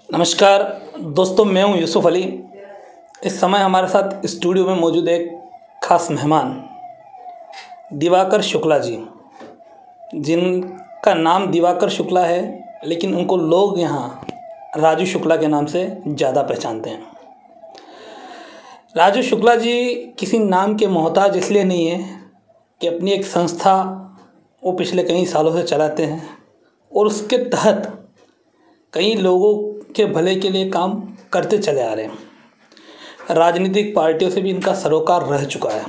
नमस्कार दोस्तों, मैं हूं यूसुफ अली। इस समय हमारे साथ स्टूडियो में मौजूद एक खास मेहमान दिवाकर शुक्ला जी, जिनका नाम दिवाकर शुक्ला है, लेकिन उनको लोग यहाँ राजू शुक्ला के नाम से ज़्यादा पहचानते हैं। राजू शुक्ला जी किसी नाम के मोहताज इसलिए नहीं है कि अपनी एक संस्था वो पिछले कई सालों से चलाते हैं और उसके तहत कई लोगों के भले के लिए काम करते चले आ रहे हैं। राजनीतिक पार्टियों से भी इनका सरोकार रह चुका है।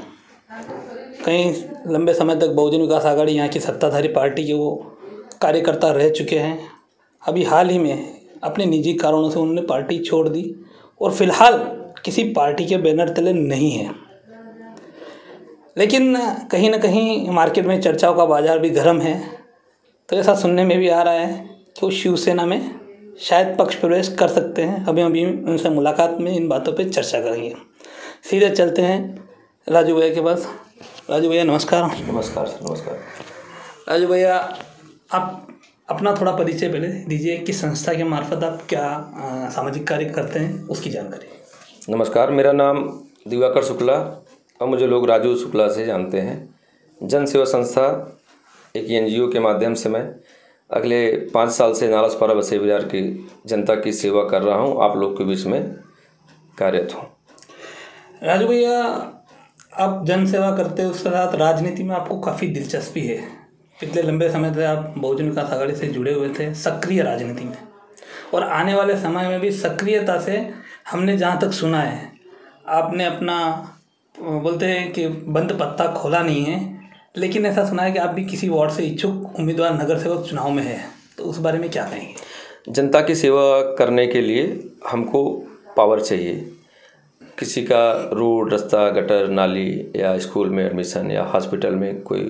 कई लंबे समय तक बहुजन विकास आघाड़ी यहाँ की सत्ताधारी पार्टी के वो कार्यकर्ता रह चुके हैं। अभी हाल ही में अपने निजी कारणों से उन्होंने पार्टी छोड़ दी और फिलहाल किसी पार्टी के बैनर तले नहीं है। लेकिन कहीं ना कहीं मार्केट में चर्चाओं का बाजार भी गर्म है, तो ऐसा सुनने में भी आ रहा है कि वो शिवसेना में शायद पक्ष प्रवेश कर सकते हैं। अभी उनसे मुलाकात में इन बातों पे चर्चा करेंगे। सीधे चलते हैं राजू भैया के पास। राजू भैया नमस्कार। नमस्कार सर, नमस्कार। राजू भैया, आप अपना थोड़ा परिचय पहले दीजिए कि संस्था के मार्फत आप क्या सामाजिक कार्य करते हैं, उसकी जानकारी। नमस्कार, मेरा नाम दिवाकर शुक्ला और मुझे लोग राजू शुक्ला से जानते हैं। जन सेवा संस्था एक NGO के माध्यम से मैं अगले 5 साल से नाला सुपारा बसे बाजार की जनता की सेवा कर रहा हूं। आप लोग के बीच में कार्यरत हूं। राजू भैया, आप जन सेवा करते हैं, उसके साथ राजनीति में आपको काफ़ी दिलचस्पी है। पिछले लंबे समय से आप बहुजन विकास आघाड़ी से जुड़े हुए थे, सक्रिय राजनीति में, और आने वाले समय में भी सक्रियता से हमने जहाँ तक सुना है, आपने अपना बोलते हैं कि बंद पत्ता खोला नहीं है, लेकिन ऐसा सुना है कि आप भी किसी वार्ड से इच्छुक उम्मीदवार नगर सेवक चुनाव में है, तो उस बारे में क्या कहेंगे? जनता की सेवा करने के लिए हमको पावर चाहिए। किसी का रोड, रास्ता, गटर, नाली या स्कूल में एडमिशन या हॉस्पिटल में कोई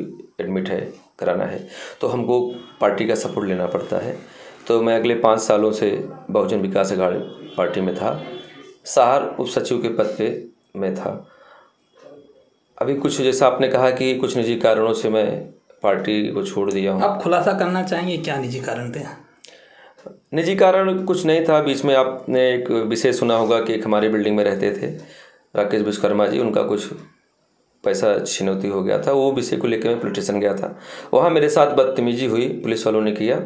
एडमिट है, कराना है, तो हमको पार्टी का सपोर्ट लेना पड़ता है। तो मैं अगले 5 सालों से बहुजन विकास आघाड़ी पार्टी में था। शहर उप सचिव के पद पे मैं था। अभी कुछ, जैसा आपने कहा कि कुछ निजी कारणों से मैं पार्टी को छोड़ दिया हूँ। आप खुलासा करना चाहेंगे क्या निजी कारण थे? निजी कारण कुछ नहीं था। बीच में आपने एक विषय सुना होगा कि एक हमारी बिल्डिंग में रहते थे राकेश विश्वकर्मा जी, उनका कुछ पैसा छिनौती हो गया था। वो विषय को लेकर मैं पुलिस स्टेशन गया था। वहाँ मेरे साथ बदतमीजी हुई, पुलिस वालों ने किया,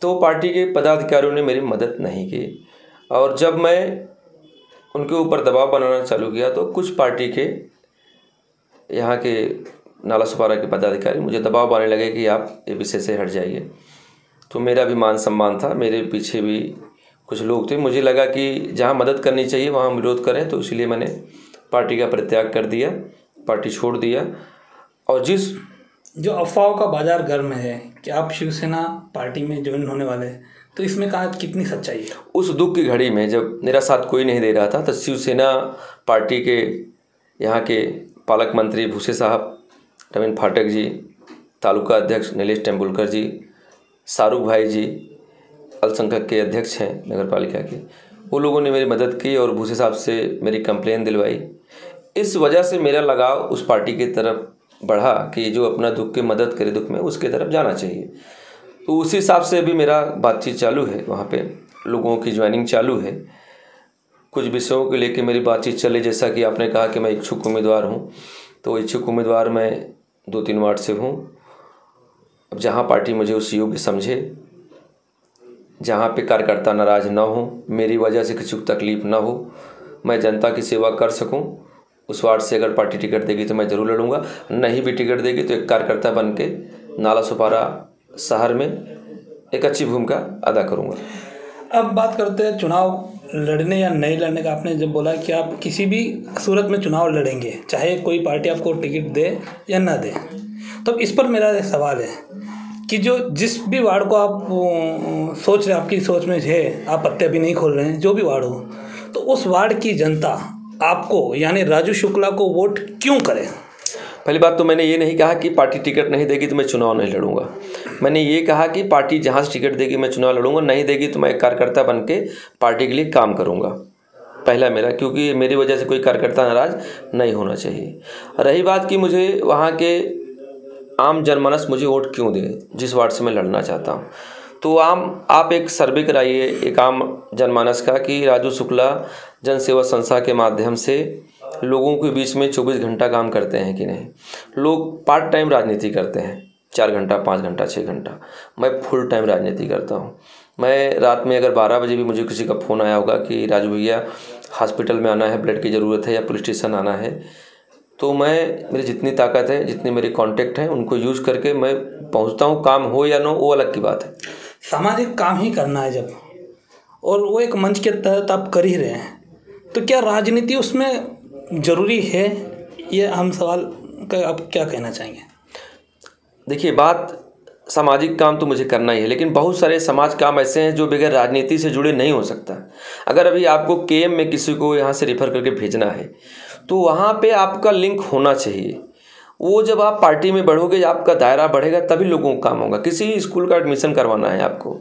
तो पार्टी के पदाधिकारियों ने मेरी मदद नहीं की। और जब मैं उनके ऊपर दबाव बनाना चालू किया तो कुछ पार्टी के यहाँ के नाला सुपारा के पदाधिकारी मुझे दबाव बनाने लगे कि आप ये विषय से हट जाइए। तो मेरा भी मान सम्मान था, मेरे पीछे भी कुछ लोग थे। मुझे लगा कि जहाँ मदद करनी चाहिए वहाँ विरोध करें, तो इसलिए मैंने पार्टी का परित्याग कर दिया, पार्टी छोड़ दिया। और जो अफवाहों का बाजार गर्म है कि आप शिवसेना पार्टी में ज्वाइन होने वाले हैं, तो इसमें कितनी सच्चाई है? उस दुख की घड़ी में जब मेरा साथ कोई नहीं दे रहा था, तो शिवसेना पार्टी के यहाँ के पालक मंत्री भूसे साहब, रविंद्र फाटक जी, तालुका अध्यक्ष नीलेश टेम्बुलकर जी, शाहरुख भाई जी अल्पसंख्यक के अध्यक्ष हैं नगर पालिका के, वो लोगों ने मेरी मदद की और भूसे साहब से मेरी कंप्लेन दिलवाई। इस वजह से मेरा लगाव उस पार्टी की तरफ बढ़ा कि जो अपना दुख की मदद करे दुख में, उसके तरफ जाना चाहिए। तो उसी हिसाब से अभी मेरा बातचीत चालू है, वहाँ पे लोगों की ज्वाइनिंग चालू है। कुछ विषयों को लेकर मेरी बातचीत चले, जैसा कि आपने कहा कि मैं इच्छुक उम्मीदवार हूँ, तो इच्छुक उम्मीदवार मैं 2-3 वार्ड से हूँ। अब जहाँ पार्टी मुझे उस योग्य समझे, जहाँ पे कार्यकर्ता नाराज ना हो, मेरी वजह से किसी को तकलीफ ना हो, मैं जनता की सेवा कर सकूँ, उस वार्ड से अगर पार्टी टिकट देगी तो मैं ज़रूर लड़ूंगा। नहीं भी टिकट देगी तो एक कार्यकर्ता बन के नाला सुपारा शहर में एक अच्छी भूमिका अदा करूँगा। अब बात करते हैं चुनाव लड़ने या नहीं लड़ने का। आपने जब बोला कि आप किसी भी सूरत में चुनाव लड़ेंगे, चाहे कोई पार्टी आपको टिकट दे या ना दे, तो इस पर मेरा एक सवाल है कि जिस भी वार्ड को आप सोच रहे, आपकी सोच में है, आप पत्ते अभी नहीं खोल रहे हैं, जो भी वार्ड हो, तो उस वार्ड की जनता आपको यानी राजू शुक्ला को वोट क्यों करे? पहली बात तो मैंने ये नहीं कहा कि पार्टी टिकट नहीं देगी तो मैं चुनाव नहीं लड़ूंगा। मैंने ये कहा कि पार्टी जहाँ से टिकट देगी मैं चुनाव लड़ूंगा, नहीं देगी तो मैं एक कार्यकर्ता बन के पार्टी के लिए काम करूंगा। पहला मेरा, क्योंकि मेरी वजह से कोई कार्यकर्ता नाराज नहीं होना चाहिए। रही बात कि मुझे वहाँ के आम जनमानस मुझे वोट क्यों दे, जिस वार्ड से मैं लड़ना चाहता हूँ, तो आप एक सर्वे कराइए, एक आम जनमानस का कि राजू शुक्ला जन सेवा संस्था के माध्यम से लोगों के बीच में 24 घंटा काम करते हैं कि नहीं। लोग पार्ट टाइम राजनीति करते हैं, 4 घंटा, 5 घंटा, 6 घंटा। मैं फुल टाइम राजनीति करता हूँ। मैं रात में अगर 12 बजे भी मुझे किसी का फ़ोन आया होगा कि राजू भैया हॉस्पिटल में आना है, ब्लड की ज़रूरत है, या पुलिस स्टेशन आना है, तो मैं मेरी जितनी ताकत है, जितने मेरे कॉन्टेक्ट हैं, उनको यूज़ करके मैं पहुँचता हूँ। काम हो या ना हो वो अलग की बात है। सामाजिक काम ही करना है जब, और वो एक मंच के तहत आप कर ही रहे हैं, तो क्या राजनीति उसमें ज़रूरी है? ये हम सवाल का आप क्या कहना चाहेंगे? देखिए, बात सामाजिक काम तो मुझे करना ही है, लेकिन बहुत सारे समाज काम ऐसे हैं जो बगैर राजनीति से जुड़े नहीं हो सकता। अगर अभी आपको केएम में किसी को यहाँ से रेफ़र करके भेजना है तो वहाँ पे आपका लिंक होना चाहिए। वो जब आप पार्टी में बढ़ोगे, आपका दायरा बढ़ेगा, तभी लोगों को काम होगा। किसी स्कूल का एडमिशन करवाना है आपको,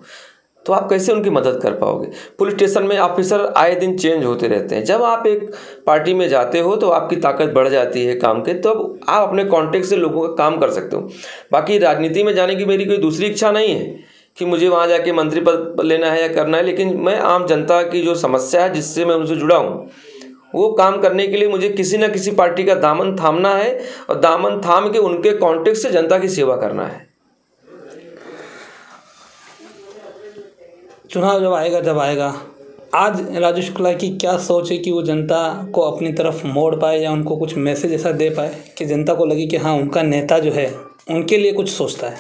तो आप कैसे उनकी मदद कर पाओगे? पुलिस स्टेशन में ऑफिसर आए दिन चेंज होते रहते हैं। जब आप एक पार्टी में जाते हो तो आपकी ताकत बढ़ जाती है काम के, तो अब आप अपने कॉन्टेक्ट से लोगों का काम कर सकते हो। बाकी राजनीति में जाने की मेरी कोई दूसरी इच्छा नहीं है कि मुझे वहाँ जाके मंत्री पद लेना है या करना है, लेकिन मैं आम जनता की जो समस्या है, जिससे मैं उनसे जुड़ा हूँ, वो काम करने के लिए मुझे किसी न किसी पार्टी का दामन थामना है, और दामन थाम के उनके कॉन्टेक्ट से जनता की सेवा करना है। चुनाव जब आएगा, आज राजू शुक्ला की क्या सोच है कि वो जनता को अपनी तरफ मोड़ पाए, या उनको कुछ मैसेज ऐसा दे पाए कि जनता को लगे कि हाँ, उनका नेता जो है उनके लिए कुछ सोचता है?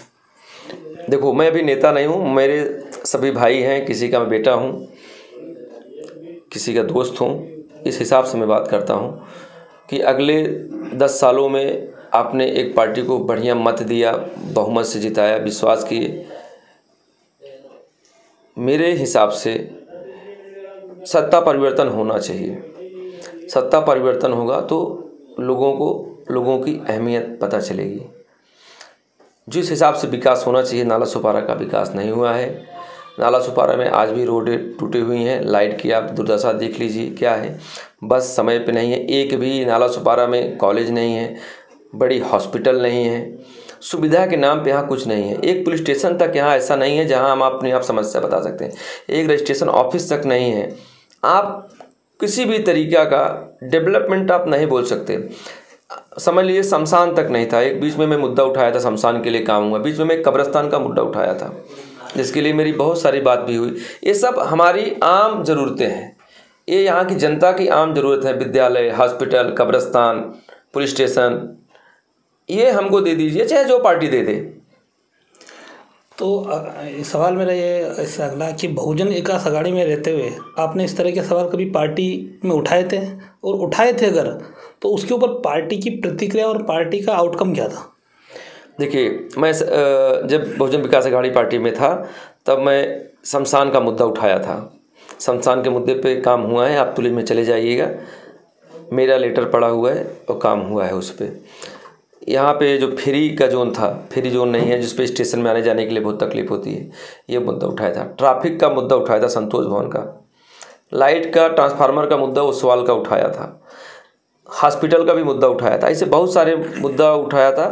देखो, मैं अभी नेता नहीं हूँ, मेरे सभी भाई हैं, किसी का मैं बेटा हूँ, किसी का दोस्त हूँ। इस हिसाब से मैं बात करता हूँ कि अगले 10 सालों में आपने एक पार्टी को बढ़िया मत दिया, बहुमत से जिताया, विश्वास किए। मेरे हिसाब से सत्ता परिवर्तन होना चाहिए। सत्ता परिवर्तन होगा तो लोगों की अहमियत पता चलेगी। जिस हिसाब से विकास होना चाहिए, नाला सुपारा का विकास नहीं हुआ है। नाला सुपारा में आज भी रोडें टूटी हुई हैं, लाइट की आप दुर्दशा देख लीजिए क्या है। बस समय पे नहीं है, एक भी नाला सुपारा में कॉलेज नहीं है, बड़ी हॉस्पिटल नहीं है, सुविधा के नाम पे यहाँ कुछ नहीं है। एक पुलिस स्टेशन तक यहाँ ऐसा नहीं है जहाँ हम अपनी आप समस्या बता सकते हैं। एक रजिस्ट्रेशन ऑफिस तक नहीं है। आप किसी भी तरीक़ा का डेवलपमेंट आप नहीं बोल सकते। समझ लीजिए, शमशान तक नहीं था। एक बीच में मैं मुद्दा उठाया था, शमशान के लिए काम हुआ। बीच में मैं कब्रिस्तान का मुद्दा उठाया था, जिसके लिए मेरी बहुत सारी बात भी हुई। ये सब हमारी आम ज़रूरतें हैं, ये यहाँ की जनता की आम ज़रूरत है। विद्यालय, हॉस्पिटल, कब्रिस्तान, पुलिस स्टेशन, ये हमको दे दीजिए, चाहे जो पार्टी दे दे। तो सवाल मेरा ये इससे अगला कि बहुजन विकास आघाड़ी में रहते हुए आपने इस तरह के सवाल कभी पार्टी में उठाए थे? और उठाए थे अगर, तो उसके ऊपर पार्टी की प्रतिक्रिया और पार्टी का आउटकम क्या था? देखिए, मैं जब बहुजन विकास आघाड़ी पार्टी में था तब मैं शमशान का मुद्दा उठाया था। शमशान के मुद्दे पे काम हुआ है, आप तुले में चले जाइएगा, मेरा लेटर पड़ा हुआ है और काम हुआ है उस पर। यहाँ पे जो फ्री का जोन था, फ्री जोन नहीं है, जिस पे स्टेशन में आने जाने के लिए बहुत तकलीफ होती है, ये मुद्दा उठाया था। ट्रैफिक का मुद्दा उठाया था, संतोष भवन का। लाइट का, ट्रांसफार्मर का मुद्दा ओसवाल का उठाया था। हॉस्पिटल का भी मुद्दा उठाया था। ऐसे बहुत सारे मुद्दा उठाया था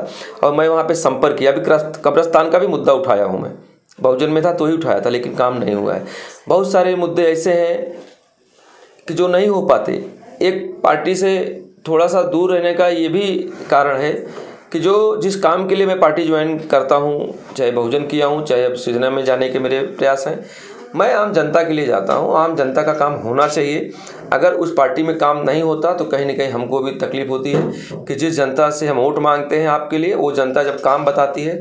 और मैं वहाँ पे संपर्क किया। अभी कब्रिस्तान का भी मुद्दा उठाया हूँ मैं, बहुजन में था तो ही उठाया था, लेकिन काम नहीं हुआ है। बहुत सारे मुद्दे ऐसे हैं कि जो नहीं हो पाते। एक पार्टी से थोड़ा सा दूर रहने का ये भी कारण है कि जो जिस काम के लिए मैं पार्टी ज्वाइन करता हूँ, चाहे बहुजन किया हूँ, चाहे अब सृजना में जाने के मेरे प्रयास हैं, मैं आम जनता के लिए जाता हूँ। आम जनता का काम होना चाहिए। अगर उस पार्टी में काम नहीं होता तो कहीं ना कहीं हमको भी तकलीफ होती है कि जिस जनता से हम वोट मांगते हैं आपके लिए, वो जनता जब काम बताती है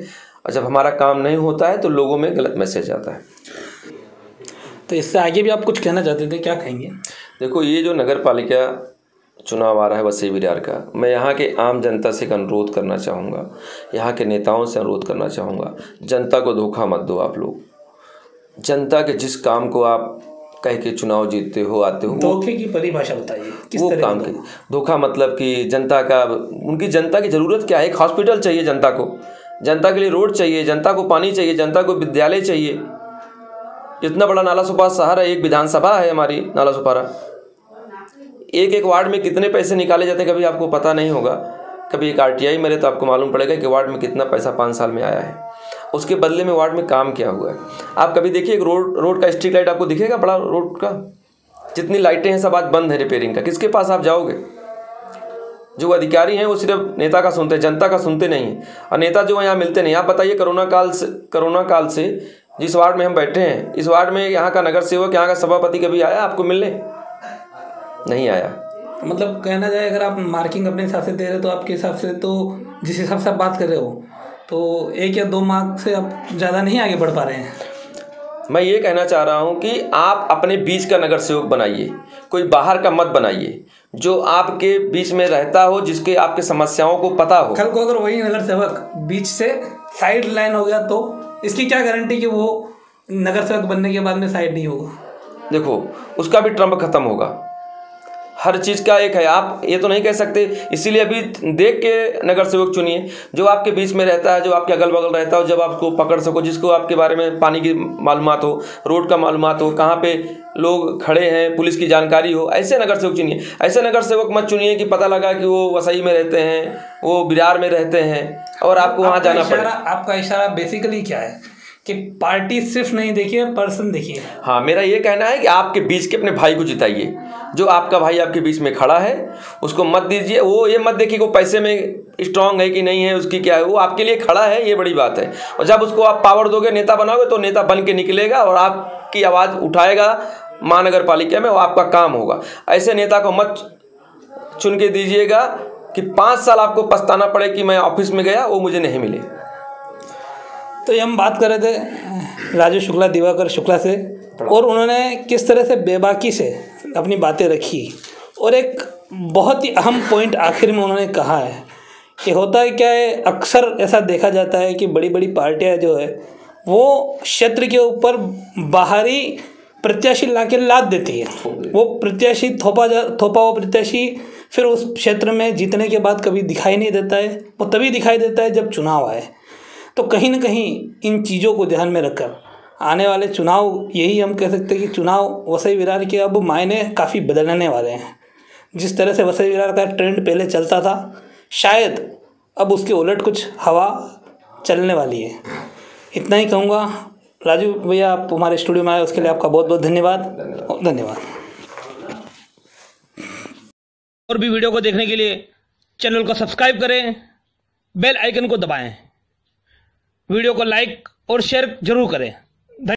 और जब हमारा काम नहीं होता है तो लोगों में गलत मैसेज आता है। तो इससे आगे भी आप कुछ कहना चाहते थे, क्या कहेंगे? देखो, ये जो नगर पालिका चुनाव आ रहा है वसई विरार का, मैं यहाँ के आम जनता से अनुरोध करना चाहूँगा, यहाँ के नेताओं से अनुरोध करना चाहूँगा, जनता को धोखा मत दो। आप लोग जनता के जिस काम को आप कह के चुनाव जीतते हो, आते हो, धोखे की परिभाषा बताइए, किस वो तरह काम के धोखा मतलब कि जनता का, उनकी जनता की ज़रूरत क्या है? एक हॉस्पिटल चाहिए जनता को, जनता के लिए रोड चाहिए, जनता को पानी चाहिए, जनता को विद्यालय चाहिए। इतना बड़ा नाला सुपारा शहर है, एक विधानसभा है हमारी नाला सुपारा। एक एक वार्ड में कितने पैसे निकाले जाते हैं कभी आपको पता नहीं होगा। कभी एक RTI मेरे तो आपको मालूम पड़ेगा कि वार्ड में कितना पैसा 5 साल में आया है। उसके बदले में वार्ड में काम क्या हुआ है। आप कभी देखिए एक रोड का स्ट्रीट लाइट आपको दिखेगा, बड़ा रोड का जितनी लाइटें हैं सब आज बंद है रिपेयरिंग का, किसके पास आप जाओगे? जो अधिकारी हैं वो सिर्फ नेता का सुनते हैं, जनता का सुनते नहीं हैं, और नेता जो है यहाँ मिलते नहीं। आप बताइए कोरोना काल से जिस वार्ड में हम बैठे हैं, इस वार्ड में यहाँ का नगर सेवक, यहाँ का सभापति कभी आया आपको मिलने? नहीं आया। मतलब कहना जाए अगर आप मार्किंग अपने हिसाब से दे रहे हो तो आपके हिसाब से तो जिस हिसाब से आप बात कर रहे हो तो 1 या 2 मार्क से आप ज़्यादा नहीं आगे बढ़ पा रहे हैं। मैं ये कहना चाह रहा हूँ कि आप अपने बीच का नगर सेवक बनाइए, कोई बाहर का मत बनाइए, जो आपके बीच में रहता हो, जिसके आपके समस्याओं को पता हो। कल को अगर वही नगर सेवक बीच से साइड लाइन हो गया तो इसकी क्या गारंटी कि वो नगर सेवक बनने के बाद में साइड नहीं होगा? देखो उसका भी ट्रम्प खत्म होगा। हर चीज़ का एक है, आप ये तो नहीं कह सकते। इसीलिए अभी देख के नगर सेवक चुनिए जो आपके बीच में रहता है, जो आपके अगल बगल रहता हो, जब आपको पकड़ सको, जिसको आपके बारे में पानी की मालूमात हो, रोड का मालूमात हो, कहाँ पे लोग खड़े हैं, पुलिस की जानकारी हो। ऐसे नगर सेवक चुनिए। ऐसे नगर सेवक मत चुनिए कि पता लगा कि वो वसई में रहते हैं, वो बिरार में रहते हैं और आपको वहाँ जाना पड़े। आपका इशारा बेसिकली क्या है कि पार्टी सिर्फ नहीं देखिए, पर्सन देखिए। हाँ, मेरा ये कहना है कि आपके बीच के अपने भाई को जिताइए। जो आपका भाई आपके बीच में खड़ा है उसको मत दीजिए। वो ये मत देखिए कि वो पैसे में स्ट्रांग है कि नहीं है, उसकी क्या है, वो आपके लिए खड़ा है, ये बड़ी बात है। और जब उसको आप पावर दोगे, नेता बनाओगे, तो नेता बन के निकलेगा और आपकी आवाज़ उठाएगा महानगर पालिका में, वो आपका काम होगा। ऐसे नेता को मत चुन के दीजिएगा कि 5 साल आपको पछताना पड़े कि मैं ऑफिस में गया, वो मुझे नहीं मिले। तो ये हम बात कर रहे थे राजू शुक्ला, दिवाकर शुक्ला से, और उन्होंने किस तरह से बेबाकी से अपनी बातें रखी। और एक बहुत ही अहम पॉइंट आखिर में उन्होंने कहा है कि होता है क्या है, अक्सर ऐसा देखा जाता है कि बड़ी बड़ी पार्टियां जो है वो क्षेत्र के ऊपर बाहरी प्रत्याशी लाद देती है। वो प्रत्याशी थोपा हुआ प्रत्याशी फिर उस क्षेत्र में जीतने के बाद कभी दिखाई नहीं देता है। वो तभी दिखाई देता है जब चुनाव आए। तो कहीं ना कहीं इन चीज़ों को ध्यान में रखकर आने वाले चुनाव, यही हम कह सकते हैं कि चुनाव वसई विरार के अब मायने काफ़ी बदलने वाले हैं। जिस तरह से वसई विरार का ट्रेंड पहले चलता था, शायद अब उसके उलट कुछ हवा चलने वाली है। इतना ही कहूँगा। राजू भैया, आप हमारे स्टूडियो में आए उसके लिए आपका बहुत बहुत धन्यवाद। और भी वीडियो को देखने के लिए चैनल को सब्सक्राइब करें, बेल आइकन को दबाएं, वीडियो को लाइक और शेयर जरूर करें।